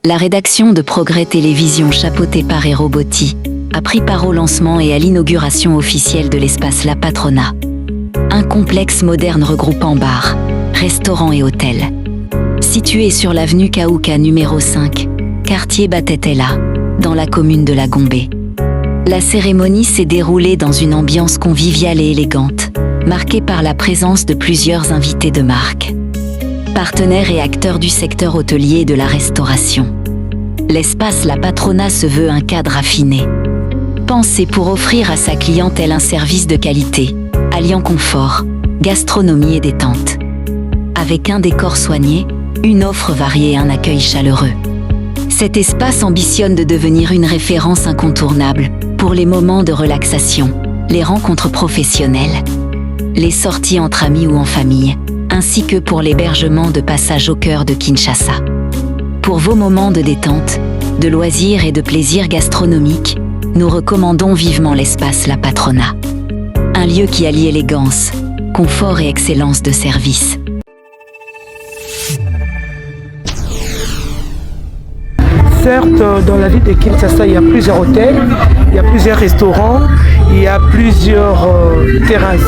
La rédaction de Progrès Télévision, chapeautée par Hero Botti, a pris part au lancement et à l'inauguration officielle de l'espace La Patrona. Un complexe moderne regroupant bars, restaurants et hôtels. Situé sur l'avenue Kaouka numéro 5, quartier Batetela, dans la commune de La Gombe. La cérémonie s'est déroulée dans une ambiance conviviale et élégante, marquée par la présence de plusieurs invités de marque. Partenaires et acteurs du secteur hôtelier et de la restauration. L'espace La Patrona se veut un cadre affiné. Pensé pour offrir à sa clientèle un service de qualité, alliant confort, gastronomie et détente. Avec un décor soigné, une offre variée et un accueil chaleureux. Cet espace ambitionne de devenir une référence incontournable pour les moments de relaxation, les rencontres professionnelles, les sorties entre amis ou en famille, ainsi que pour l'hébergement de passage au cœur de Kinshasa. Pour vos moments de détente, de loisirs et de plaisir gastronomique, nous recommandons vivement l'espace La Patrona. Un lieu qui allie élégance, confort et excellence de service. Certes, dans la ville de Kinshasa, il y a plusieurs hôtels, il y a plusieurs restaurants, il y a plusieurs terrasses.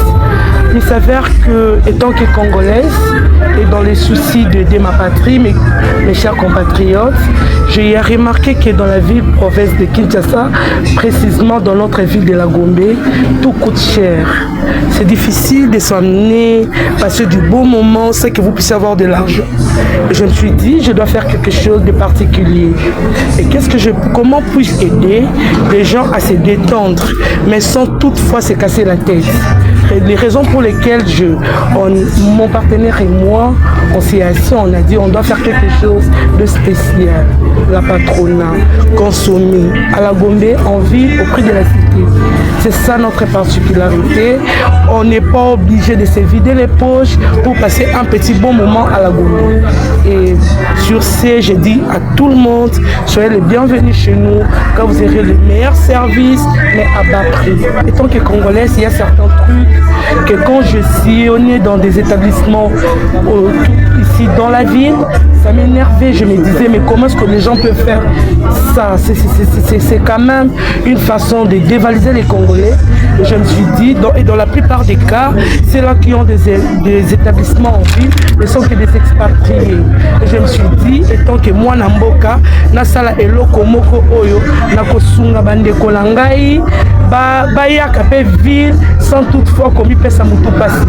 Il s'avère que, étant que Congolaise, et dans les soucis de ma patrie, mes chers compatriotes, j'ai remarqué que dans la ville province de Kinshasa, précisément dans notre ville de La Gombe, tout coûte cher. C'est difficile de s'emmener, passer du beau moment sans que vous puissiez avoir de l'argent. Je me suis dit, je dois faire quelque chose de particulier. Et comment puis-je aider les gens à se détendre, mais sans toutefois se casser la tête? Et les raisons pour lesquelles mon partenaire et moi, on s'est assis, on a dit on doit faire quelque chose de spécial. La Patrona, consommer à La Gombe, en ville, au prix de la cité. C'est ça notre particularité. On n'est pas obligé de se vider les poches pour passer un petit bon moment à La Gombe. Et sur ce, je dis à tout le monde, soyez les bienvenus chez nous, quand vous aurez le meilleur service, mais à bas prix. Étant que Congolaise, il y a certains trucs que quand je sillonnais dans des établissements ici dans la ville, ça m'énervait. Je me disais, mais comment est-ce que les gens peuvent faire ça? C'est quand même une façon de dévaliser les Congolais. Et je me suis dit, et dans la plupart des cas, c'est là qui ont des établissements en ville, ne sont que des expatriés. Et je me suis dit, étant que moi, Namboka, Nasala eloko moko oyo, nakosunga bandeko langai, ba yaka pe ville, sans toutefois commis pesa mutu pasi.